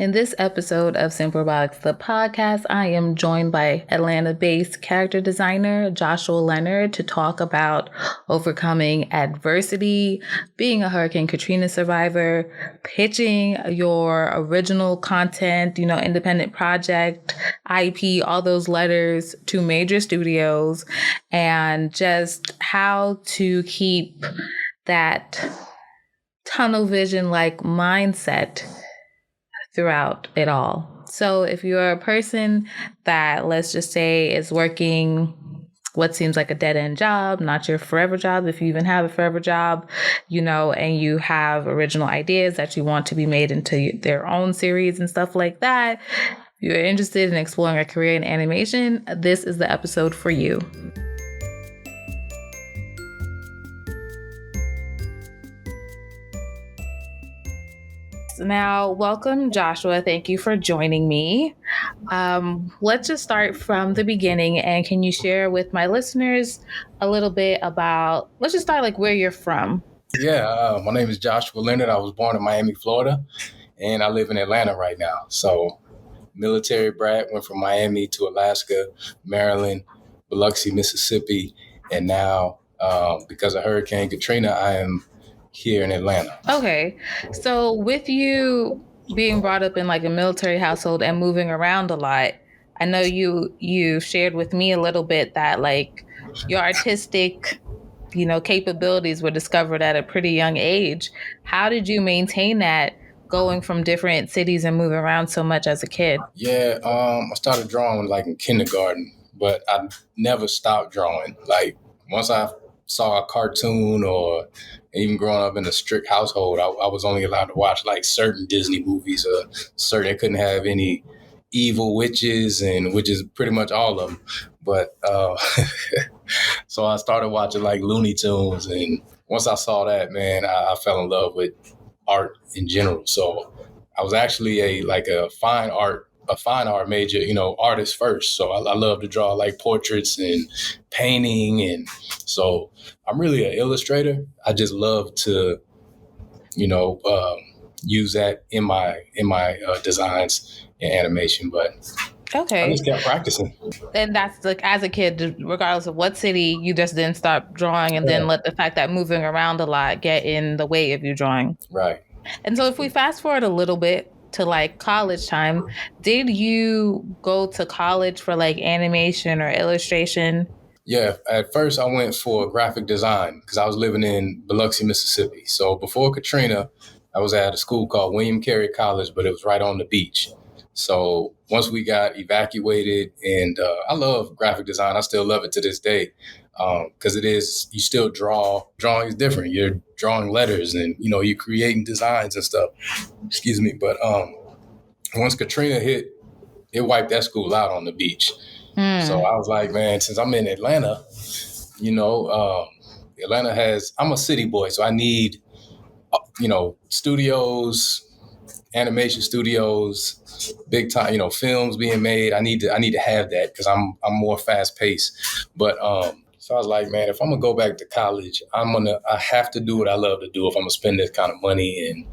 In this episode of Simplyrobotix, the podcast, I am joined by Atlanta-based character designer Joshua Leonard to talk about overcoming adversity, being a Hurricane Katrina survivor, pitching your original content, independent project, IP, all those letters to major studios, and just how to keep that tunnel vision like mindset throughout it all. So if you're a person that, let's just say, is working what seems like a dead-end job, not your forever job, if you even have a forever job, and you have original ideas that you want to be made into their own series and stuff like that, if you're interested in exploring a career in animation, this is the episode for you. Now, welcome, Joshua. Thank you for joining me. Let's just start from the beginning. And can you share with my listeners a little bit about, let's just start like where you're from. Yeah, my name is Joshua Leonard. I was born in Miami, Florida, and I live in Atlanta right now. So military brat, went from Miami to Alaska, Maryland, Biloxi, Mississippi. And now because of Hurricane Katrina, I am here in Atlanta. Okay. So with you being brought up in like a military household and moving around a lot, I know you shared with me a little bit that like your artistic, capabilities were discovered at a pretty young age. How did you maintain that going from different cities and moving around so much as a kid? Yeah, I started drawing like in kindergarten, but I never stopped drawing. Like once I saw a cartoon or even growing up in a strict household, I was only allowed to watch like certain Disney movies or certain, couldn't have any evil witches, and which is pretty much all of them. But so I started watching like Looney Tunes. And once I saw that, man, I fell in love with art in general. So I was actually a fine art major, artist first. So I love to draw like portraits and painting. And so I'm really an illustrator. I just love to, use that in my designs and animation. But okay, I just kept practicing. And that's like as a kid, regardless of what city, you just didn't stop drawing and then let the fact that moving around a lot get in the way of you drawing. Right. And so if we fast forward a little bit to like college time, did you go to college for like animation or illustration? Yeah, at first I went for graphic design because I was living in Biloxi, Mississippi. So before Katrina, I was at a school called William Carey College, but it was right on the beach. So once we got evacuated, and I love graphic design. I still love it to this day because you still draw. Drawing is different. You're drawing letters and, you're creating designs and stuff. Excuse me. But once Katrina hit, it wiped that school out on the beach. So I was like, man, since I'm in Atlanta, Atlanta I'm a city boy, so I need, studios, animation studios, big time, films being made. I need to have that because I'm more fast paced. But so I was like, man, if I'm gonna go back to college, I have to do what I love to do if I'm gonna spend this kind of money. And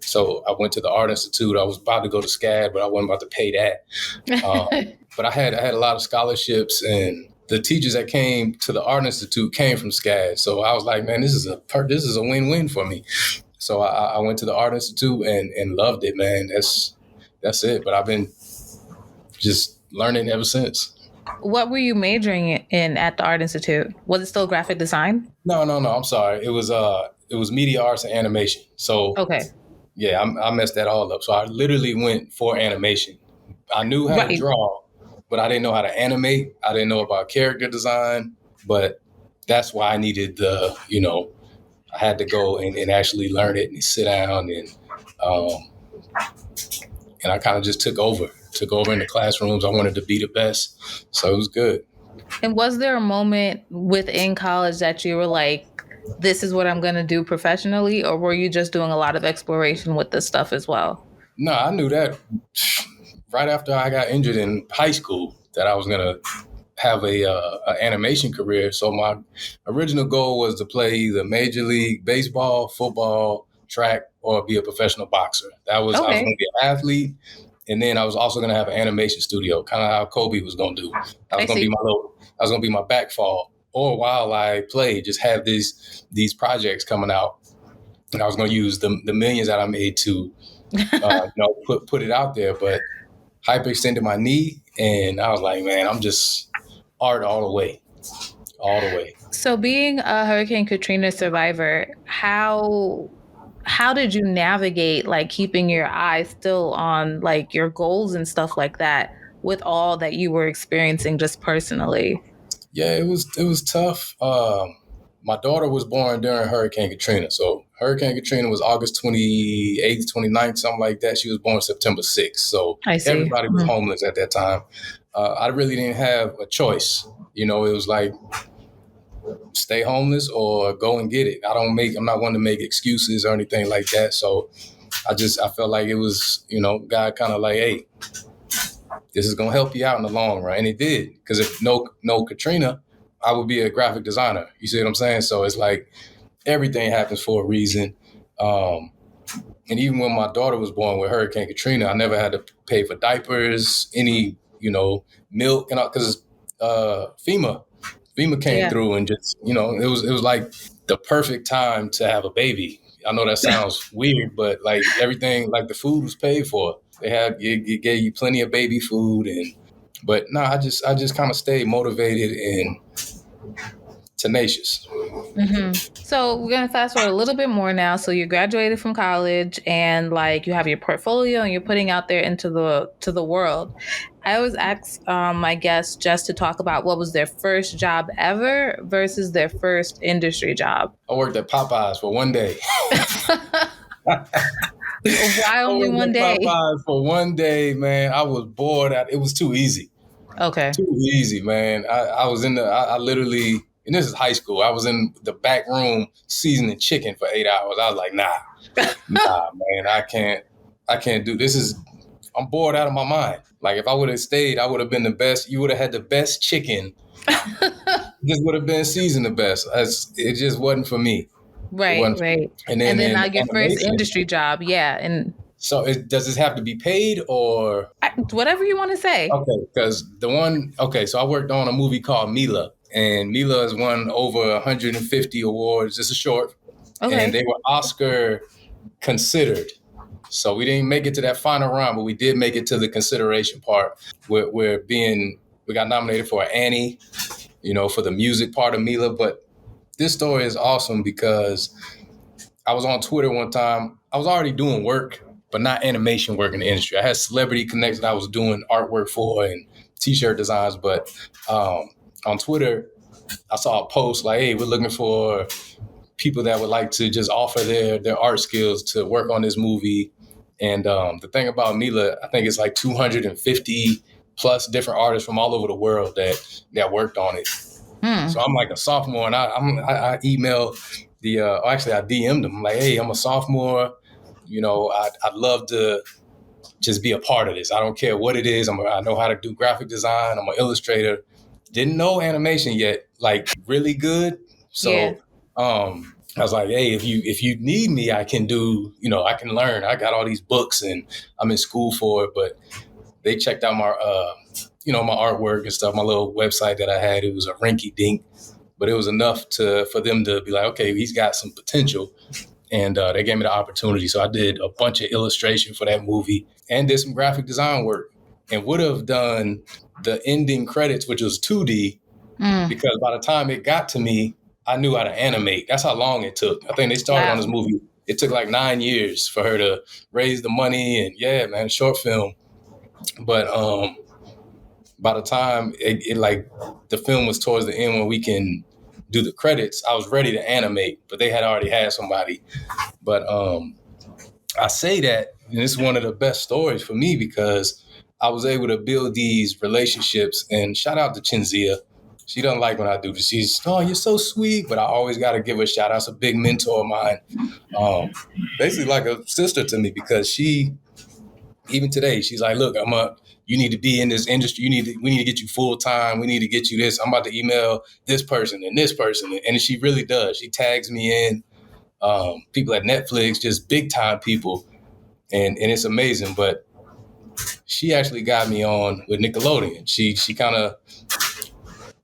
so I went to the Art Institute. I was about to go to SCAD, but I wasn't about to pay that. But I had a lot of scholarships, and the teachers that came to the Art Institute came from SCAD. So I was like, man, this is a win-win for me. So I went to the Art Institute and loved it, man. That's it. But I've been just learning ever since. What were you majoring in at the Art Institute? Was it still graphic design? No. I'm sorry. It was media arts and animation. So okay. Yeah, I messed that all up. So I literally went for animation. I knew how to draw, but I didn't know how to animate. I didn't know about character design. But that's why I needed I had to go and actually learn it and sit down and I kind of just took over in the classrooms. I wanted to be the best. So it was good. And was there a moment within college that you were like, this is what I'm going to do professionally, or were you just doing a lot of exploration with this stuff as well? No, I knew that right after I got injured in high school that I was going to have a animation career. So my original goal was to play either Major League Baseball, football, track, or be a professional boxer. I was Okay. going to be an athlete, and then I was also going to have an animation studio, kind of how Kobe was going to do. I was going to be my backfall, or while I played, just have these projects coming out, and I was going to use the millions that I made to put it out there. But hyperextended my knee, and I was like, man, I'm just art all the way. So being a Hurricane Katrina survivor, how did you navigate like keeping your eyes still on like your goals and stuff like that with all that you were experiencing just personally? Yeah, it was tough. My daughter was born during Hurricane Katrina. So Hurricane Katrina was August 28th, 29th, something like that. She was born September 6th. So everybody was homeless at that time. I really didn't have a choice. It was like, stay homeless or go and get it. I'm not one to make excuses or anything like that. So I felt like it was, God kind of like, hey, this is going to help you out in the long run. And it did. Because if no Katrina, I would be a graphic designer. You see what I'm saying? So it's like everything happens for a reason. And even when my daughter was born with Hurricane Katrina, I never had to pay for diapers, any, milk, because FEMA came through and just, it was like the perfect time to have a baby. I know that sounds weird, but like everything, like the food was paid for. It gave you plenty of baby food, I just kind of stayed motivated and tenacious. Mm-hmm. So we're gonna fast forward a little bit more now. So you graduated from college, and like you have your portfolio, and you're putting out there into the world. I always ask my guests just to talk about what was their first job ever versus their first industry job. I worked at Popeyes for one day. Why only one day? Popeyes for one day, man. I was bored. It was too easy. Okay. Too easy, man. I was I literally, and this is high school, I was in the back room seasoning chicken for 8 hours. I was like, nah, man, I can't do this. I'm bored out of my mind. Like if I would have stayed, I would have been the best. You would have had the best chicken. Just would have been seasoned the best. It just wasn't for me. Right. And then now your first industry job. Yeah. And so does this have to be paid or? Whatever you want to say. Okay. Because so I worked on a movie called Mila, and Mila has won over 150 awards. It's a short. Okay. And they were Oscar considered. So we didn't make it to that final round, but we did make it to the consideration part. We got nominated for an Annie, for the music part of Mila. But this story is awesome because I was on Twitter one time. I was already doing work, but not animation work in the industry. I had celebrity connections I was doing artwork for and t-shirt designs. But on Twitter, I saw a post like, hey, we're looking for people that would like to just offer their art skills to work on this movie. And the thing about Mila, I think it's like 250 plus different artists from all over the world that worked on it. So I'm like a sophomore, and I emailed I DM'd them. I'm like, hey, I'm a sophomore. I'd love to just be a part of this. I don't care what it is. I know how to do graphic design. I'm an illustrator. Didn't know animation yet, like really good. So I was like, hey, if you need me, I can do, I can learn. I got all these books and I'm in school for it. But they checked out my, my artwork and stuff, my little website that I had. It was a rinky dink, but it was enough for them to be like, okay, he's got some potential. And they gave me the opportunity. So I did a bunch of illustration for that movie and did some graphic design work and would have done the ending credits, which was 2D, because by the time it got to me, I knew how to animate. That's how long it took. I think they started on this movie. It took like 9 years for her to raise the money and short film. But by the time it like the film was towards the end when we can do the credits, I was ready to animate, but they had already had somebody. But I say that, and it's one of the best stories for me because I was able to build these relationships. And shout out to Chinzia. She doesn't like when I do this. She's, oh, you're so sweet, but I always got to give her a shout out. It's a big mentor of mine. Basically like a sister to me because she, even today, she's like, look, you need to be in this industry. We need to get you full time. We need to get you this. I'm about to email this person and this person. And she really does. She tags me in. people at Netflix, just big time people, and it's amazing. But she actually got me on with Nickelodeon. She kind of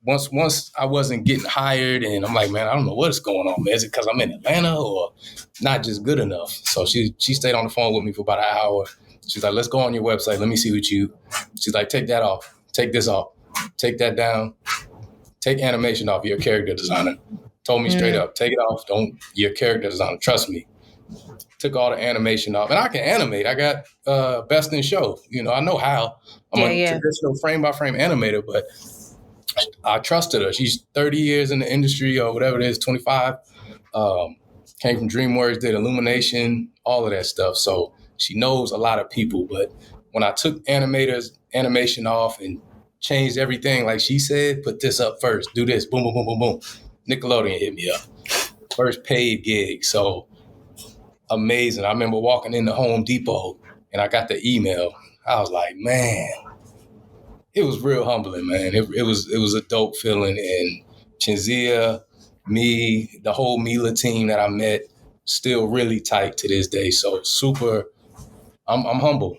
once I wasn't getting hired, and I'm like, man, I don't know what's going on, man. Is it because I'm in Atlanta or not just good enough? So she stayed on the phone with me for about an hour. She's like, let's go on your website. Let me see what you. She's like, take that off. Take this off. Take that down. Take animation off. You're a character designer. Told me straight up, take it off. Don't. You're a character designer. Trust me. Took all the animation off, and I can animate. I got best in show. I know how. I'm a traditional frame by frame animator, but I trusted her. She's 30 years in the industry or whatever it is, 25. Came from DreamWorks, did Illumination, all of that stuff. So she knows a lot of people. But when I took animation off and changed everything, like she said, put this up first, do this, boom, boom, boom, boom, boom. Nickelodeon hit me up. First paid gig. So amazing. I remember walking into Home Depot and I got the email. I was like, man. It was real humbling, man. It was a dope feeling. And Chinzia, me, the whole Mila team that I met, still really tight to this day. So super, I'm humble.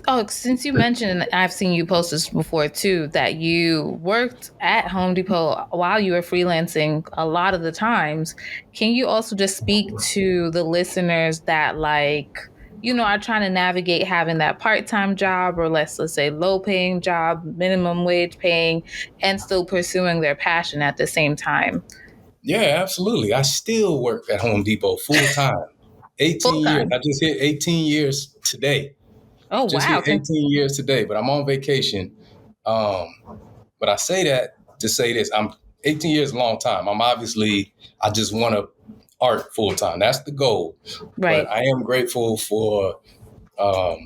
Oh, since you mentioned, I've seen you post this before too, that you worked at Home Depot while you were freelancing a lot of the times. Can you also just speak to the listeners that are trying to navigate having that part-time job or let's say low-paying job, minimum wage paying, and still pursuing their passion at the same time? Yeah, absolutely. I still work at Home Depot full-time. 18 years. I just hit 18 years today. Oh, just wow. hit 18 years today, but I'm on vacation. But I say that to say this. 18 years is a long time. I just want to art full-time. That's the goal. Right. But I am grateful for, for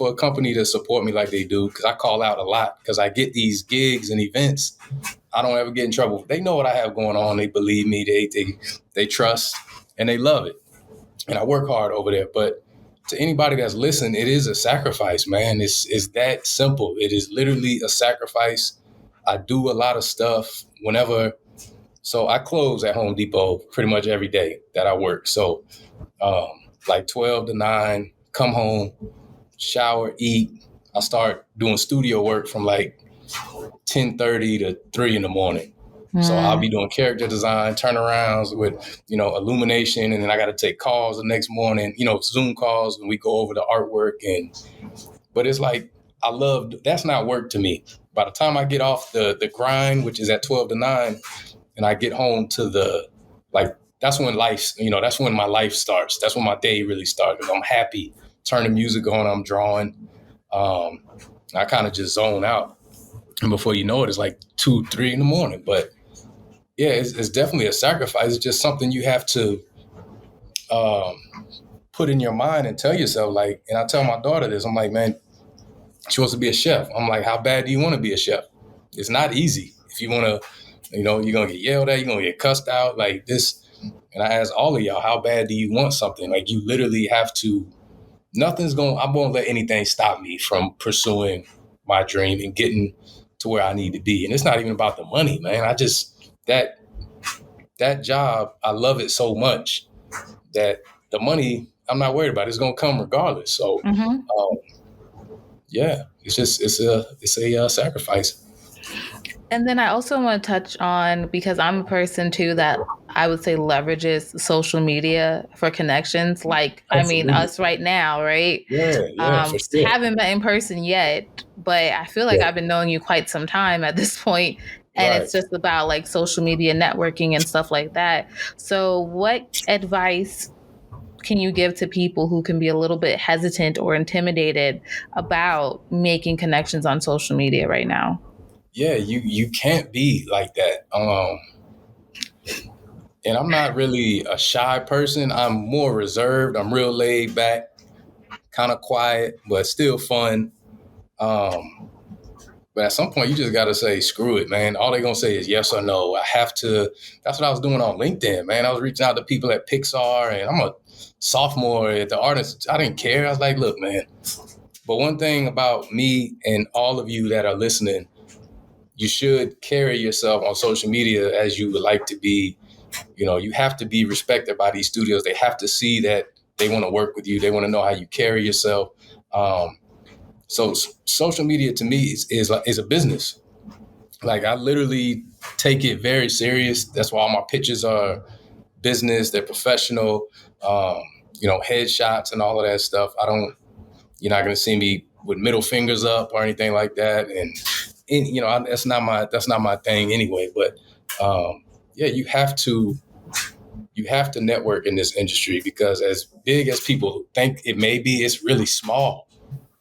a company to support me like they do, because I call out a lot because I get these gigs and events. I don't ever get in trouble. They know what I have going on. They believe me. They trust and they love it. And I work hard over there. But to anybody that's listening, it is a sacrifice, man. It's that simple. It is literally a sacrifice. I do a lot of stuff whenever. So I close at Home Depot pretty much every day that I work. So like 12 to 9, come home, shower, eat. I start doing studio work from like 10:30 to 3 in the morning. So I'll be doing character design, turnarounds with, Illumination. And then I got to take calls the next morning, Zoom calls, and we go over the artwork. But it's like, that's not work to me. By the time I get off the grind, which is at 12 to 9, and I get home to that's when that's when my life starts. That's when my day really starts. I'm happy, turning music on, I'm drawing. I kind of just zone out. And before you know it, it's like 2, 3 in the morning. But yeah, it's definitely a sacrifice. It's just something you have to put in your mind and tell yourself, and I tell my daughter this, I'm like, man, she wants to be a chef. I'm like, how bad do you want to be a chef? It's not easy. If you want to, you're going to get yelled at, you're going to get cussed out like this. And I ask all of y'all, how bad do you want something? Like, you literally have to, I won't let anything stop me from pursuing my dream and getting to where I need to be. And it's not even about the money, man. I just, that job, I love it so much that the money, I'm not worried about it. It's going to come regardless. So, yeah, it's a sacrifice. And then I also want to touch on, because I'm a person too that I would say leverages social media for connections. Absolutely. Us right now, right? Yeah, for sure. Haven't met in person yet, but I feel like I've been knowing you quite some time at this point. And It's just about social media networking and stuff like that. So what advice can you give to people who can be a little bit hesitant or intimidated about making connections on social media right now? Yeah, you can't be like that. And I'm not really a shy person. I'm more reserved. I'm real laid back, kind of quiet, but still fun. But at some point, you just got to say, screw it, man. All they're going to say is yes or no. I have to. That's what I was doing on LinkedIn, man. I was reaching out to people at Pixar, and I'm a sophomore at the artist. I didn't care. I was like, look, man. But one thing about me and all of you that are listening, you should carry yourself on social media as you would like to be You have to be respected by these studios. They have to see that they want to work with you. They want to know how you carry yourself. So social media to me is a business. Like, I literally take it very serious. That's why all my pictures are business. They're professional. Headshots and all of that stuff. You're not going to see me with middle fingers up or anything like that. And that's not my thing anyway. But you have to network in this industry, because as big as people think it may be, it's really small.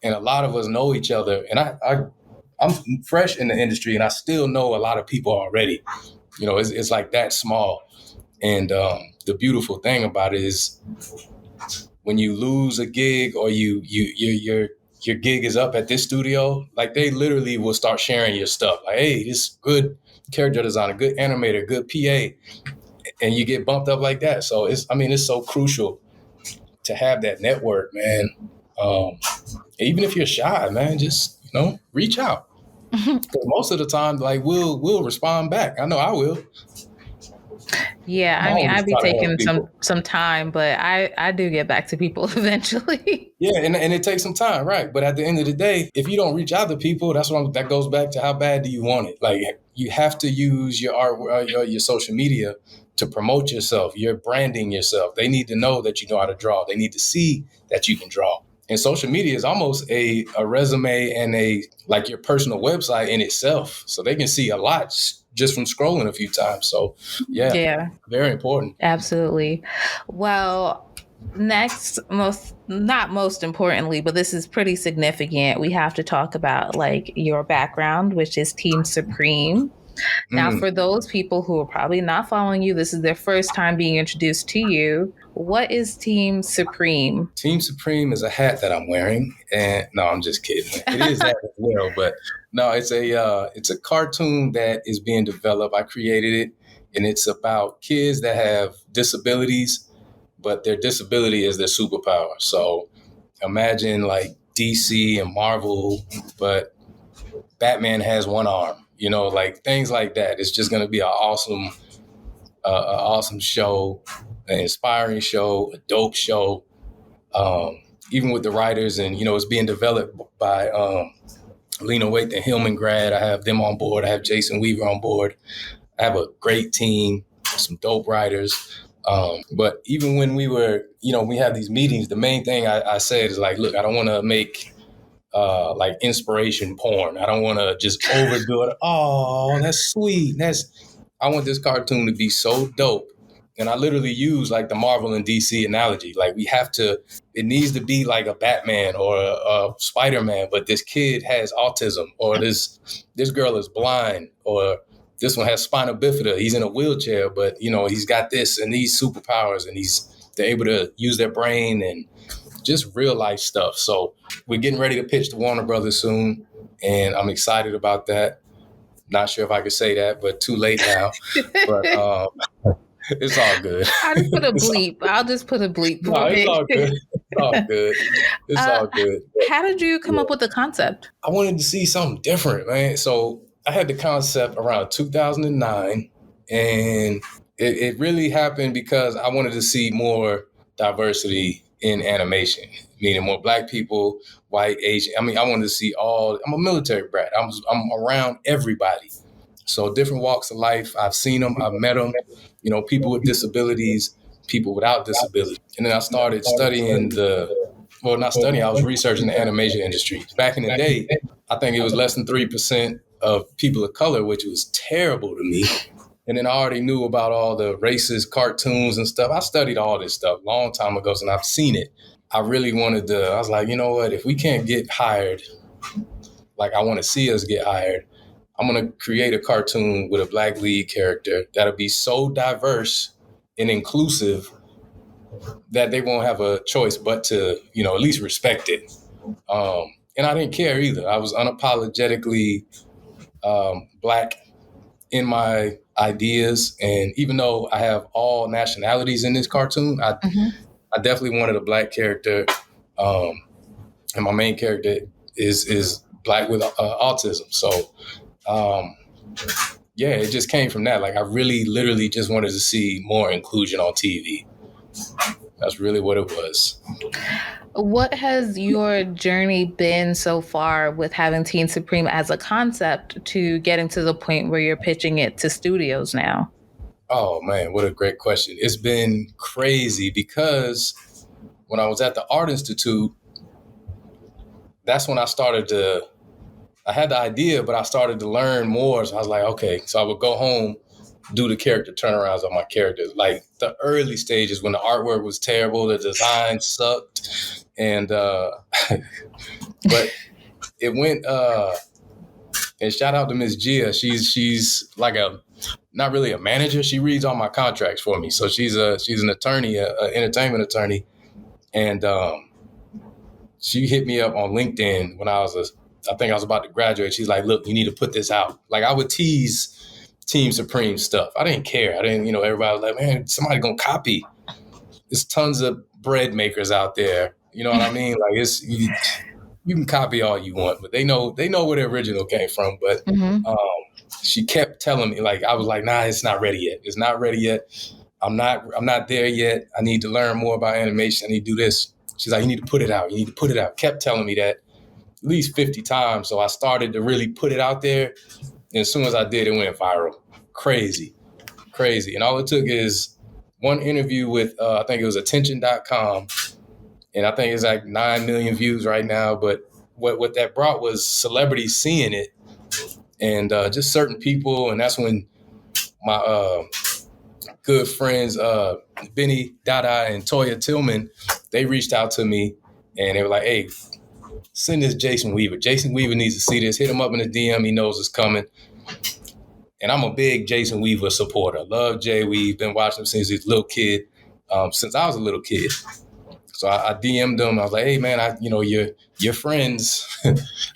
And a lot of us know each other. And I'm fresh in the industry, and I still know a lot of people already. It's like that small. And the beautiful thing about it is, when you lose a gig, or your gig is up at this studio, like, they literally will start sharing your stuff. Like, hey, this good character designer, good animator, good PA, and you get bumped up like that. So it's so crucial to have that network, man. Even if you're shy, man, just reach out. Because most of the time, like, we'll respond back. I know I will. Yeah, I'd be taking some time, but I do get back to people eventually. Yeah, and it takes some time, right? But at the end of the day, if you don't reach out to people, that goes back to how bad do you want it? Like, you have to use your art, your social media to promote yourself. You're branding yourself. They need to know that you know how to draw. They need to see that you can draw. And social media is almost a resume and your personal website in itself. So they can see a lot just from scrolling a few times. So yeah, very important. Absolutely. Well, next, not most importantly, but this is pretty significant, we have to talk about your background, which is Team Supreme. Now, for those people who are probably not following you, this is their first time being introduced to you. What is Team Supreme? Team Supreme is a hat that I'm wearing, and no, I'm just kidding. It is that as well, but no, it's a cartoon that is being developed. I created it, and it's about kids that have disabilities, but their disability is their superpower. So imagine like DC and Marvel, but Batman has one arm. Like things like that. It's just going to be an awesome show, an inspiring show, a dope show. Even with the writers, and it's being developed by Lena Waithe and Hillman Grad. I have them on board. I have Jason Weaver on board. I have a great team, some dope writers. But even when we have these meetings, the main thing I said is like, look, I don't want to make like inspiration porn. I don't want to just overdo it. Oh, that's sweet. I want this cartoon to be so dope. And I literally use like the Marvel and DC analogy. Like, it needs to be like a Batman or a Spider-Man, but this kid has autism, or this girl is blind, or this one has spina bifida. He's in a wheelchair, but he's got this and these superpowers, and they're able to use their brain and just real life stuff. So we're getting ready to pitch to Warner Brothers soon, and I'm excited about that. Not sure if I could say that, but too late now. But it's all good. I'll just put a bleep. I'll just put a bleep. No, it's all good. It's all good. It's all good. How did you come up with the concept? I wanted to see something different, man. So I had the concept around 2009, and it really happened because I wanted to see more diversity in animation, meaning more Black people, white, Asian. I wanted to see I'm a military brat. I'm around everybody. So different walks of life. I've seen them. I've met them. People with disabilities, people without disabilities. And then I started studying I was researching the animation industry. Back in the day, I think it was less than 3% of people of color, which was terrible to me. And then I already knew about all the racist cartoons and stuff. I studied all this stuff a long time ago, and I've seen it. I really I was like, you know what? If we can't get hired, like I want to see us get hired, I'm going to create a cartoon with a Black lead character that'll be so diverse and inclusive that they won't have a choice but to, at least respect it. And I didn't care either. I was unapologetically Black in my ideas. And even though I have all nationalities in this cartoon, I definitely wanted a Black character. And my main character is Black with autism. So yeah, it just came from that. Like I really literally just wanted to see more inclusion on TV. That's really what it was. What has your journey been so far with having Teen Supreme as a concept to getting to the point where you're pitching it to studios now? Oh man, what a great question. It's been crazy because when I was at the Art Institute, that's when I had the idea, but I started to learn more. So I was like, okay, so I would go home, do the character turnarounds on my characters. Like the early stages when the artwork was terrible, the design sucked. And, but it went, and shout out to Miss Gia. She's like not really a manager. She reads all my contracts for me. So she's an attorney, an entertainment attorney. And, she hit me up on LinkedIn when I think I was about to graduate. She's like, look, you need to put this out. Like I would tease Team Supreme stuff. I didn't care. I didn't, everybody was like, man, somebody gonna copy. There's tons of bread makers out there. You know what I mean? Like you can copy all you want, but they know where the original came from. But she kept telling me, like, I was like, nah, it's not ready yet. It's not ready yet. I'm not there yet. I need to learn more about animation. I need to do this. She's like, you need to put it out. You need to put it out. Kept telling me that at least 50 times. So I started to really put it out there. And as soon as I did, it went viral. Crazy. And all it took is one interview with, I think it was attention.com. And I think it's like 9 million views right now. But what that brought was celebrities seeing it and just certain people. And that's when my good friends, Benny Dada and Toya Tillman, they reached out to me and they were like, hey, send this Jason Weaver. Jason Weaver needs to see this. Hit him up in the DM. He knows it's coming. And I'm a big Jason Weaver supporter. Love Jay Weave. Been watching him since he's a little kid, since I was a little kid. So I DM'd him. I was like, hey, man, your friends,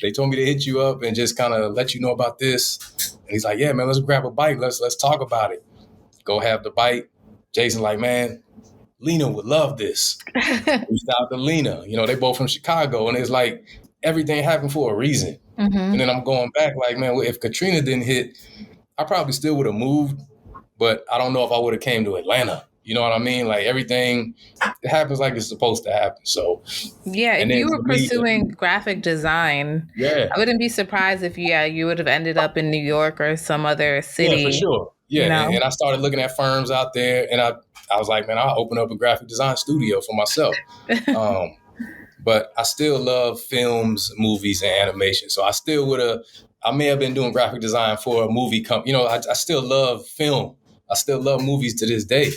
they told me to hit you up and just kind of let you know about this. And he's like, yeah, man, let's grab a bite. Let's talk about it. Go have the bite. Jason like, man, Lena would love this. Reached out to Lena. They both from Chicago. And it's like everything happened for a reason. Mm-hmm. And then I'm going back like, man, if Katrina didn't hit, I probably still would have moved. But I don't know if I would have came to Atlanta. You know what I mean? Like everything, it happens like it's supposed to happen. So yeah, if you were pursuing graphic design, I wouldn't be surprised if you would have ended up in New York or some other city. Yeah, for sure. Yeah, and I started looking at firms out there, and I was like, man, I'll open up a graphic design studio for myself. But I still love films, movies, and animation. So I may have been doing graphic design for a movie company. I still love film. I still love movies to this day.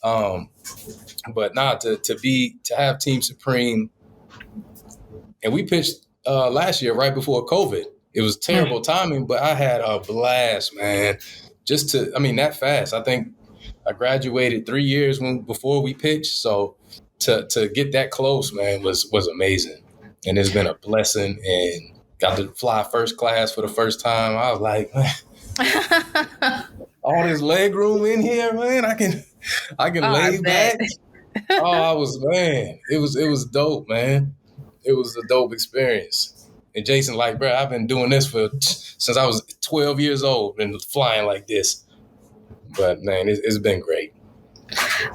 But to have Team Supreme, and we pitched last year right before COVID. It was terrible timing, but I had a blast, man. That fast. I think I graduated 3 years before we pitched. So to get that close, man, was amazing. And it's been a blessing and got to fly first class for the first time. I was like, man, all this leg room in here, man, I can lay back. It was dope, man. It was a dope experience. And Jason, like, bro, I've been doing this since I was 12 years old and flying like this. But man, it's been great.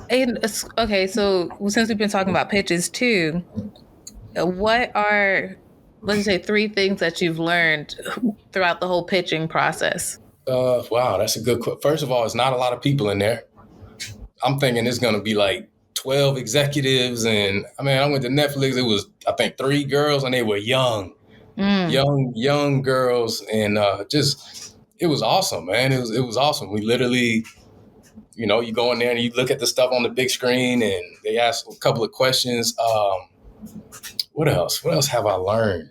And okay, so since we've been talking about pitches too, what are, let's say, 3 things that you've learned throughout the whole pitching process? Wow, that's a good question. First of all, it's not a lot of people in there. I'm thinking it's going to be like 12 executives. And I went to Netflix. It was, I think, 3 girls and they were young girls. And it was awesome, man. It was awesome. We literally, you go in there and you look at the stuff on the big screen and they ask a couple of questions. What else? What else have I learned?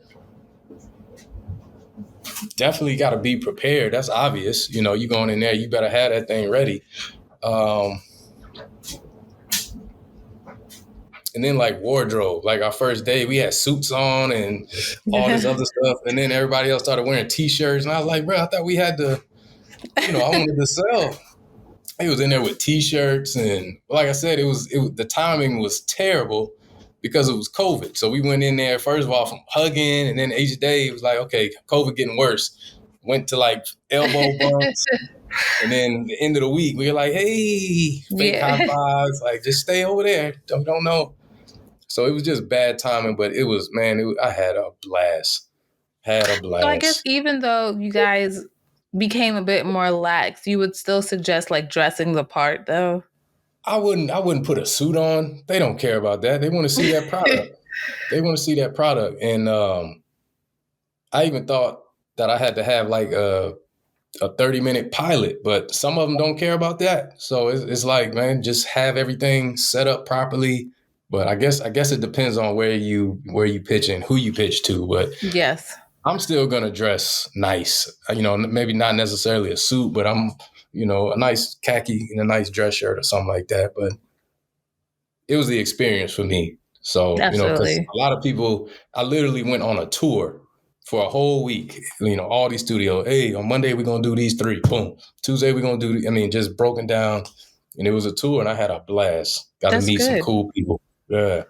Definitely got to be prepared. That's obvious. You going in there, you better have that thing ready. And then like wardrobe, like our first day, we had suits on and all this other stuff. And then everybody else started wearing T-shirts. And I was like, bro, I thought we had to, I wanted to sell. He was in there with T-shirts. And like I said, the timing was terrible because it was COVID. So we went in there, first of all, from hugging. And then each day it was like, okay, COVID getting worse. Went to like elbow bumps. And then the end of the week, we were like, hey, fake high Yeah. fives, like just stay over there. Don't know. So it was just bad timing, but it was, man, I had a blast. Had a So I guess blast. even though you guys became a bit more lax, you would still suggest like dressing the part though. I wouldn't put a suit on. They don't care about that. They want to see that product. They want to see that product. And I even thought that I had to have like a 30-minute pilot, but some of them don't care about that. So it's like, man, just have everything set up properly. But I guess it depends on where you pitch and who you pitch to. But Yes. I'm still gonna dress nice. Maybe not necessarily a suit, but I'm, a nice khaki and a nice dress shirt or something like that. But it was the experience for me. So, because Absolutely. a lot of people, I literally went on a tour for a whole week, all these studios. Hey, on Monday, we're going to do these 3. Boom. Tuesday, we're going to do, just broken down. And it was a tour and I had a blast. Got to That's meet some good. cool people. Yeah.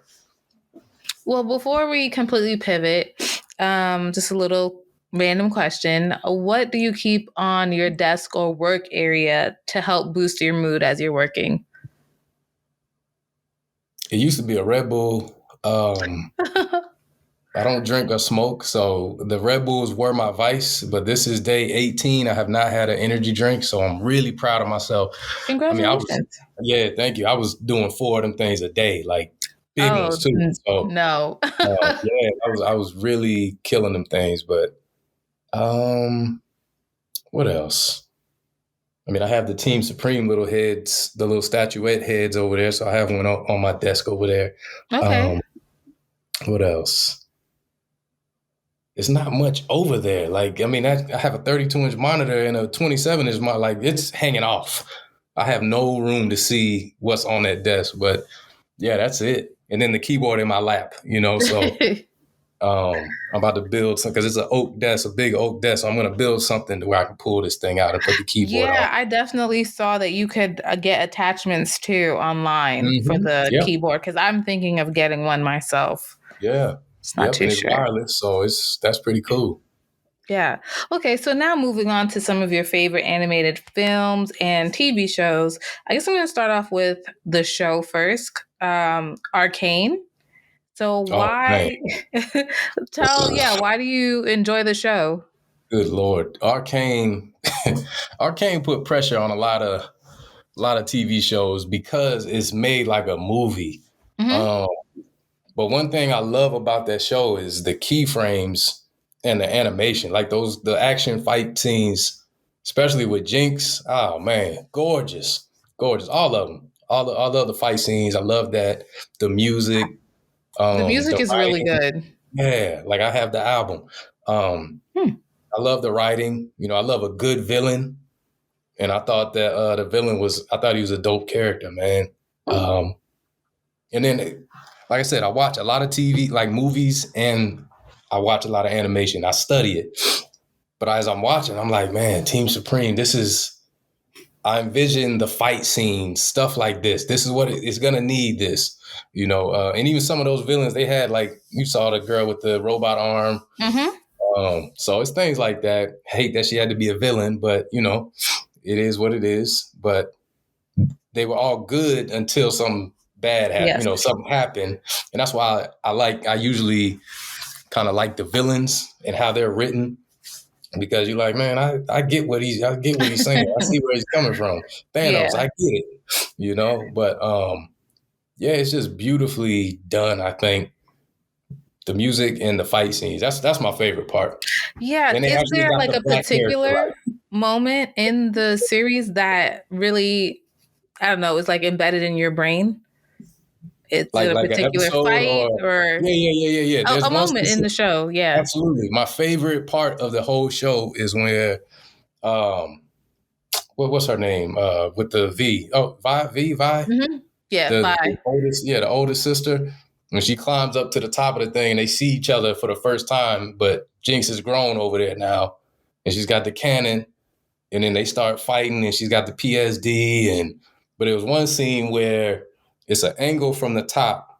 Well, before we completely pivot, just a little random question. What do you keep on your desk or work area to help boost your mood as you're working? It used to be a Red Bull. I don't drink or smoke, so the Red Bulls were my vice, but this is day 18. I have not had an energy drink, so I'm really proud of myself. I mean, Congratulations. thank you. I was doing 4 of them things a day, like big Oh, ones too. So, no. yeah, I was really killing them things, but what else? I mean, I have the Team Supreme little heads, the little statuette heads over there, so I have one on my desk over there. Okay. What else? It's not much over there. Like, I mean, I have a 32-inch monitor and a 27-inch monitor. Like, it's hanging off. I have no room to see what's on that desk. But yeah, that's it. And then the keyboard in my lap, So I'm about to build something because it's an oak desk, a big oak desk. So I'm going to build something to where I can pull this thing out and put the keyboard on. Yeah, I definitely saw that you could get attachments too online for Mm-hmm. the Yep. keyboard because I'm thinking of getting one myself. Yeah. It's not Yep. too And it's sure. wireless. So that's pretty cool. Yeah. Okay, so now moving on to some of your favorite animated films and TV shows. I guess I'm going to start off with the show first, Arcane. So Oh, man. why why do you enjoy the show? Good Lord. Arcane put pressure on a lot of TV shows because it's made like a movie. Mm-hmm. But one thing I love about that show is the keyframes and the animation, like the action fight scenes, especially with Jinx. Oh man, gorgeous, gorgeous. All of them, all the other fight scenes. I love that. The music, The music the is really writing. good. Yeah, like I have the album. I love the writing. I love a good villain. And I thought that the villain I thought he was a dope character, man. And then, like I said, I watch a lot of TV, like movies, and I watch a lot of animation. I study it. But as I'm watching, I'm like, man, Team Supreme, I envision the fight scenes, stuff like this. This is what it's going to need this, and even some of those villains they had, like you saw the girl with the robot arm. Mm-hmm. So it's things like that. I hate that she had to be a villain, but, it is what it is. But they were all good until something bad happened, Yes. something happened. And that's why I usually kind of like the villains and how they're written. Because you're like, man, I get what he's saying. I see where he's coming from. Thanos, Yeah. I get it, But yeah, it's just beautifully done. I think the music and the fight scenes. That's my favorite part. Yeah. And they Is actually there got like the a black character particular right. moment in the series that really, I don't know, is like embedded in your brain? It's a Like an particular episode fight or or yeah. There's a one moment in specific. the show. Yeah. Absolutely, my favorite part of the whole show is where what's her name? With the V. Oh, Vi. Mm-hmm. Yeah. The Bye. oldest sister. When she climbs up to the top of the thing and they see each other for the first time, but Jinx is grown over there now, and she's got the cannon, and then they start fighting, and she's got the PSD, but it was one scene where it's an angle from the top,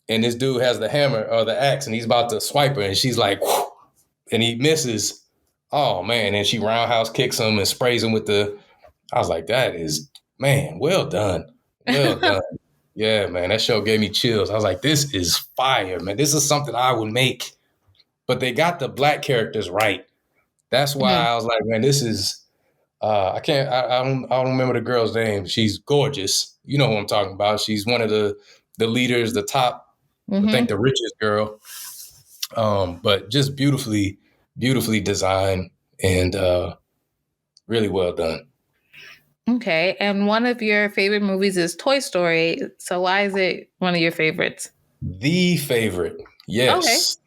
and this dude has the hammer or the axe, and he's about to swipe her, and she's like, whew, and he misses. Oh man, and she roundhouse kicks him and sprays him with the. I was like, that is, man, well done, well done. Yeah, man, that show gave me chills. I was like, this is fire, man. This is something I would make. But they got the black characters right. That's why Mhm. I was like, man, this is. I can't. I don't remember the girl's name. She's gorgeous. You know who I'm talking about. She's one of the leaders, the top. I think Mhm. the richest girl. But just beautifully designed and really well done. Okay. And one of your favorite movies is Toy Story. So why is it one of your favorites? The favorite, Okay. yes,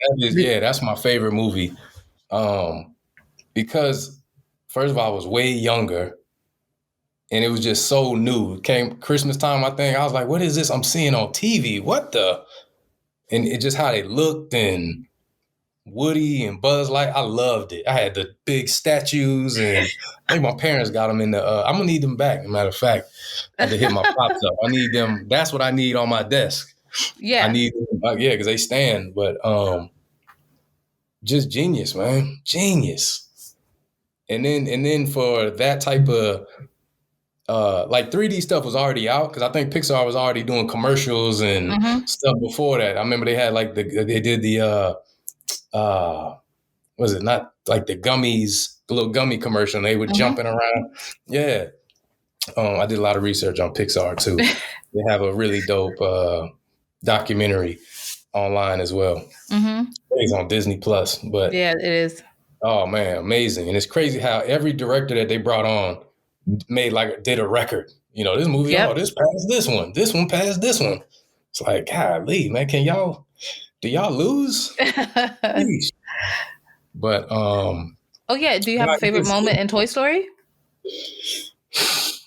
that's my favorite movie. Because first of all, I was way younger, and it was just so new. It came Christmas time, I think. I was like, "What is this I'm seeing on TV? What the?" And it just how they looked and Woody and Buzz Light. I loved it. I had the big statues, and I think my parents got them in the. I'm gonna need them back. As a matter of fact, I had to hit my pops up. I need them. That's what I need on my desk. I Yeah. need them, yeah, because they stand. But just genius, man, genius. And then for that type of like 3D stuff was already out because I think Pixar was already doing commercials and Mm-hmm. stuff before that. I remember they had like they did the was it not like the gummies, the little gummy commercial, and they were Mm-hmm. jumping around. Yeah. I did a lot of research on Pixar too. They have a really dope documentary online as well. Mm-hmm. It's on Disney Plus. But Yeah, it is. oh man, amazing. And it's crazy how every director that they brought on did a record. You know, this movie, Yep. oh, this passed this one passed this one. It's like, golly, man, do y'all lose? Sheesh. But Oh yeah. Do you have nah, a favorite moment in Toy Story?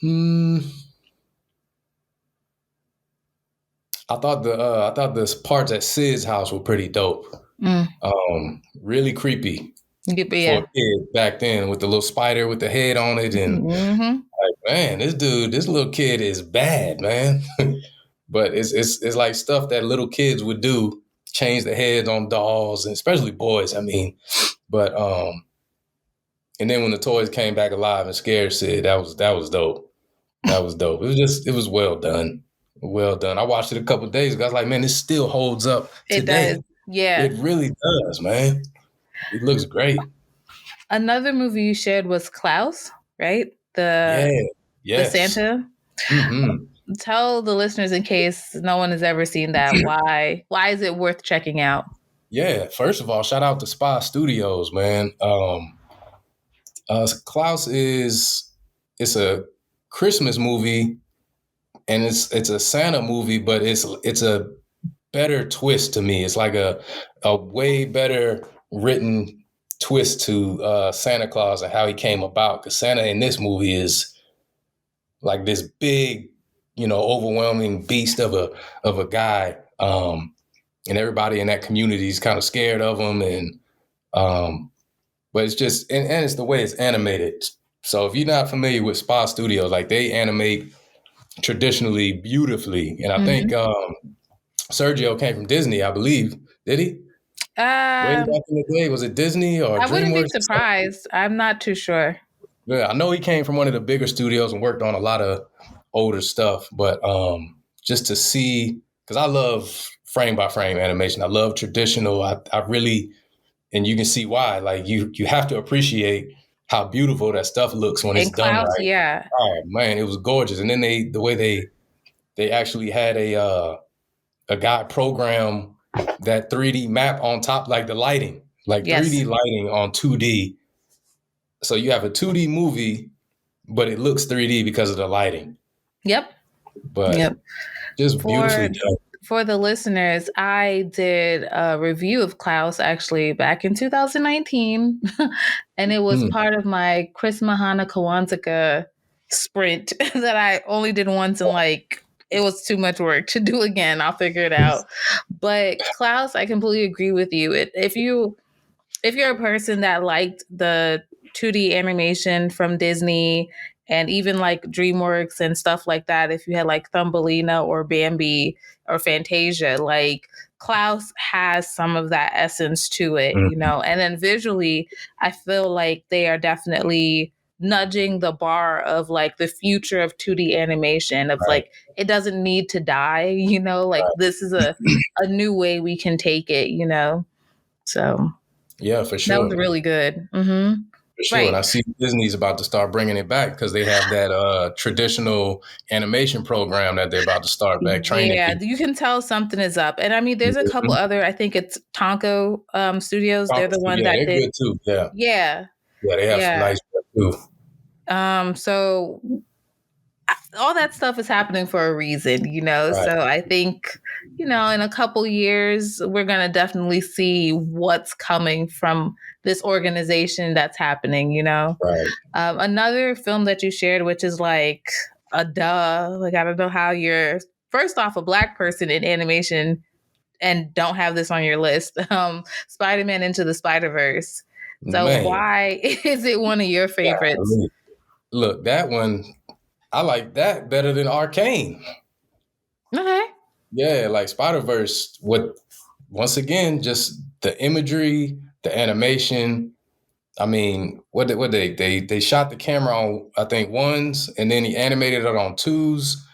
hmm, I thought the parts at Sid's house were pretty dope. Mm. Really creepy for a Yeah. kid back then with the little spider with the head on it, and Mm-hmm. like, man, this little kid is bad, man. But it's like stuff that little kids would do, change the heads on dolls, and especially boys. I mean, but and then when the toys came back alive and scared Sid, that was dope. That was dope. It was well done. Well done. I watched it a couple of days ago. I was like, man, this still holds up It does. today. Yeah. It really does, man. It looks great. Another movie you shared was Klaus, right? Yeah. The Yes. Santa. Mm-hmm. Tell the listeners in case no one has ever seen that why is it worth checking out? Yeah. First of all, shout out to Spy Studios, man. Klaus it's a Christmas movie and it's a Santa movie, but it's a better twist to me. It's like a way better written twist to Santa Claus and how he came about. Because Santa in this movie is like this big, overwhelming beast of a guy, and everybody in that community is kind of scared of him. And but it's just and it's the way it's animated. So if you're not familiar with Spy Studios, like they animate traditionally beautifully, and I think Mm-hmm. Sergio came from Disney, I believe. Did he? Way back in the day, was it Disney or I wouldn't be DreamWorks or something? surprised. I'm not too sure. Yeah, I know he came from one of the bigger studios and worked on a lot of older stuff, but just to see, because I love frame by frame animation. I love traditional. I really, and you can see why. Like you have to appreciate how beautiful that stuff looks when it's And done Klaus, right. yeah. Oh man, it was gorgeous. And then the way they actually had a guy program that 3D map on top, like the lighting, like Yes. 3D lighting on 2D. So you have a 2D movie, but it looks 3D because of the lighting. Yep. But Yep. just beautifully done. For the listeners, I did a review of Klaus actually back in 2019, and it was part of my Chris Mahana Kawanzaka sprint that I only did once, and like it was too much work to do again. I'll figure it out. But Klaus, I completely agree with you. If you're a person that liked the 2D animation from Disney and even like DreamWorks and stuff like that, if you had like Thumbelina or Bambi or Fantasia, like Klaus has some of that essence to it, Mm. you know, and then visually, I feel like they are definitely nudging the bar of like the future of 2D animation of Right. like, it doesn't need to die, you know, like this is a new way we can take it, you know? So Yeah, for that was sure. really good. Mm-hmm. For sure. And Right. I see Disney's about to start bringing it back because they have that traditional animation program that they're about to start back training Yeah, people. you can tell something is up. And I mean, there's a couple Mhm. other, I think it's Tonko Studios. They're the one Yeah, that they're did. good too. Yeah. Yeah. Yeah, they have some Yeah. nice stuff too. So all that stuff is happening for a reason, you know? Right. So I think, you know, in a couple years, we're going to definitely see what's coming from this organization that's happening, you know? Right. Another film that you shared, which is like a duh, like I don't know how you're, first off, a Black person in animation and don't have this on your list. Spider-Man Into the Spider-Verse. So Man. why is it one of your favorites? Golly. Look, that one, I like that better than Arcane. Okay. Yeah, like Spider-Verse, once again, just the imagery, the animation. I mean, they shot the camera on, I think, ones, and then he animated it on twos,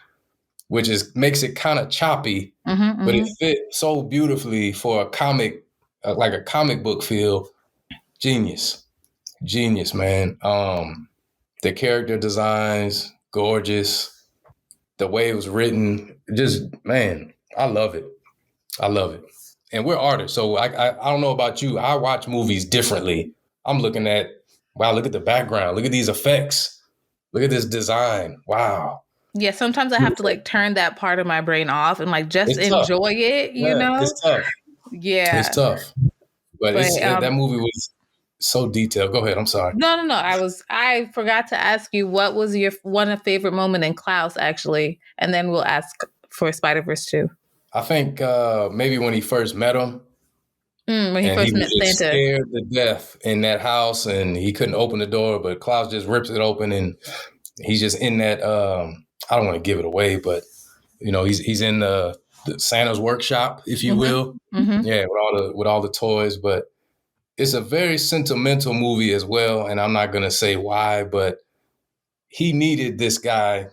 which makes it kind of choppy, Mm-hmm, but it mm-hmm. fit so beautifully for a comic, like a comic book feel. Genius, man. The character designs, gorgeous. The way it was written, just man, I love it. I love it. And we're artists, so I don't know about you. I watch movies differently. I'm looking at, wow, look at the background. Look at these effects. Look at this design. Wow. Yeah, sometimes I have to like turn that part of my brain off and like just It's tough. enjoy it, you Yeah, know? it's tough. It's Yeah. tough. But But that movie was so detailed. Go ahead. I'm sorry. no. I forgot to ask you what was your one of favorite moment in Klaus actually, and then we'll ask for Spider-Verse 2. I think maybe when he first met him, When he and he first was met just Santa. scared to death in that house, and he couldn't open the door, but Klaus just rips it open, and he's just in that. I don't want to give it away, but you know, he's in the Santa's workshop, if you will. Mm-hmm. Yeah, with all the toys, but it's a very sentimental movie as well. And I'm not gonna say why, but he needed this guy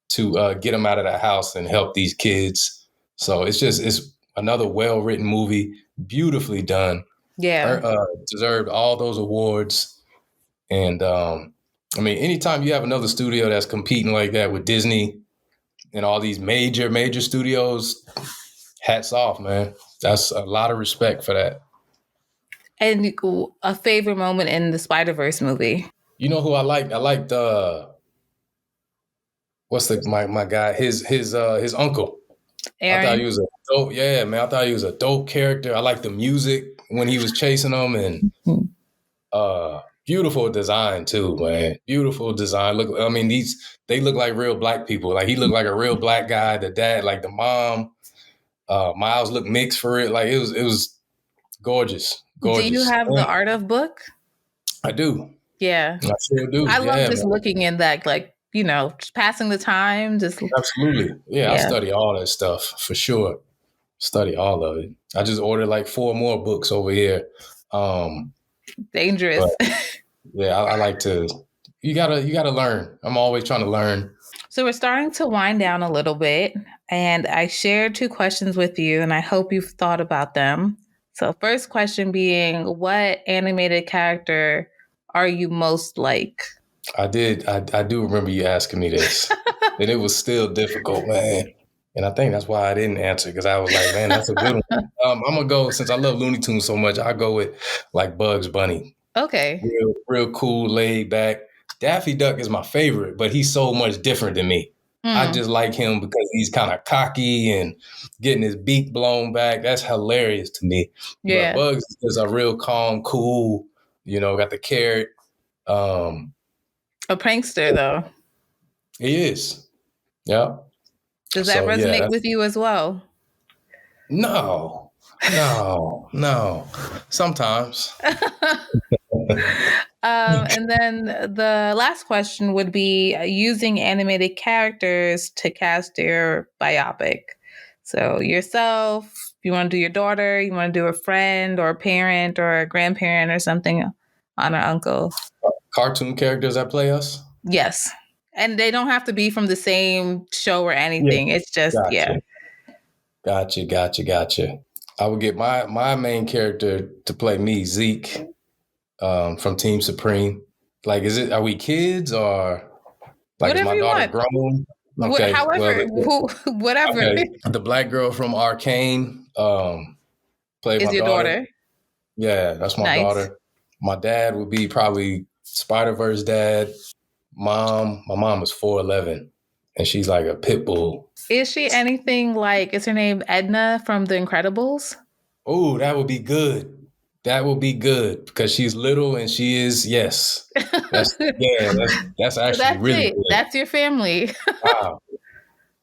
to get him out of the house and help these kids. So it's another well written movie, beautifully done. Yeah. Deserved all those awards. And I mean, anytime you have another studio that's competing like that with Disney and all these major studios, hats off, man. That's a lot of respect for that. And a favorite moment in the Spider-Verse movie. You know who I liked? I liked what's my guy? His uncle. Aaron? I thought he was a dope. Yeah, man. I thought he was a dope character. I liked the music when he was chasing them, and beautiful design too, man. Beautiful design. Look, I mean, they look like real Black people. Like he looked like a real Black guy. The dad, like the mom. Miles looked mixed for it. Like it was gorgeous. Do you have the And Art of book? I do. Yeah. I sure do. I love just man. looking in that, like, you know, just passing the time. Just Absolutely. Yeah, I study all that stuff for sure. Study all of it. I just ordered like 4 more books over here. Dangerous. Yeah, I like to. You gotta learn. I'm always trying to learn. So we're starting to wind down a little bit, and I shared 2 questions with you, and I hope you've thought about them. So first question being, what animated character are you most like? I did. I do remember you asking me this, and it was still difficult, man. And I think that's why I didn't answer, because I was like, man, that's a good one. I'm gonna go, since I love Looney Tunes so much, I go with like Bugs Bunny. Okay. Real cool, laid back. Daffy Duck is my favorite, but he's so much different than me. I just like him because he's kind of cocky and getting his beak blown back. That's hilarious to me. Yeah. But Bugs is a real calm, cool, you know, got the carrot. A prankster, though. He is. Yeah. Does that resonate with you as well? No. Sometimes. And then the last question would be using animated characters to cast your biopic. So yourself, you want to do your daughter, you want to do a friend or a parent or a grandparent or something, aunt or uncle. Cartoon characters that play us? Yes. And they don't have to be from the same show or anything. Yeah. It's just, Gotcha. I would get my main character to play me, Zeke, from Team Supreme. Like, are we kids or like whatever is my daughter grown? Okay. However, whatever. Okay. The black girl from Arcane played is my your daughter. Yeah, that's my daughter. My dad would be probably Spider-Verse dad. My mom was 4'11", and she's like a pit bull. Is she anything like, is her name Edna from The Incredibles? Oh, that would be good. That will be good because she's little and she is, yes. That's actually really good. That's your family. Wow.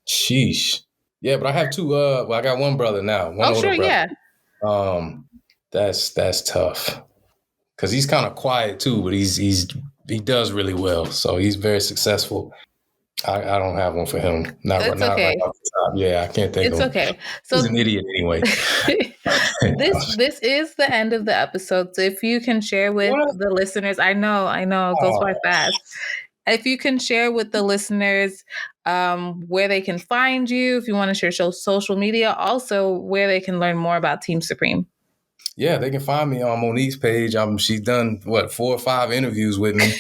Sheesh. Yeah, but I have two, I got one brother now. One older brother. Yeah. That's tough because he's kind of quiet too, but he does really well. So he's very successful. I don't have one for him. Okay. Right off the top. Yeah, I can't think of him. It's okay. So he's an idiot anyway. This is the end of the episode. So if you can share with the listeners, I know it goes by fast. If you can share with the listeners where they can find you, if you want to share social media, also where they can learn more about Team Supreme. Yeah, they can find me on Monique's page. She's done 4 or 5 interviews with me.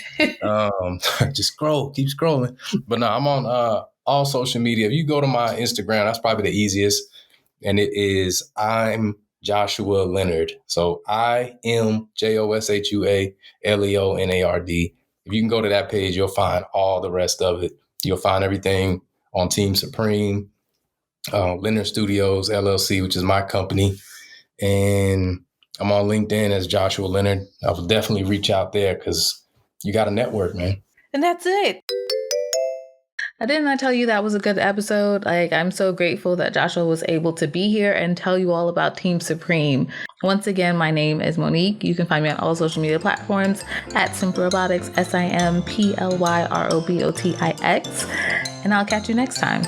Just keep scrolling. But no, I'm on all social media. If you go to my Instagram, that's probably the easiest. And it is I'm Joshua Leonard. So IM JOSHUA LEONARD. If you can go to that page, you'll find all the rest of it. You'll find everything on Team Supreme, Leonard Studios LLC, which is my company. And I'm on LinkedIn as Joshua Leonard. I will definitely reach out there because you got a network, man. And that's it. Didn't I tell you that was a good episode? Like, I'm so grateful that Joshua was able to be here and tell you all about Team Supreme. Once again, my name is Monique. You can find me on all social media platforms at Simplyrobotix, SIMPLYROBOTIX. And I'll catch you next time.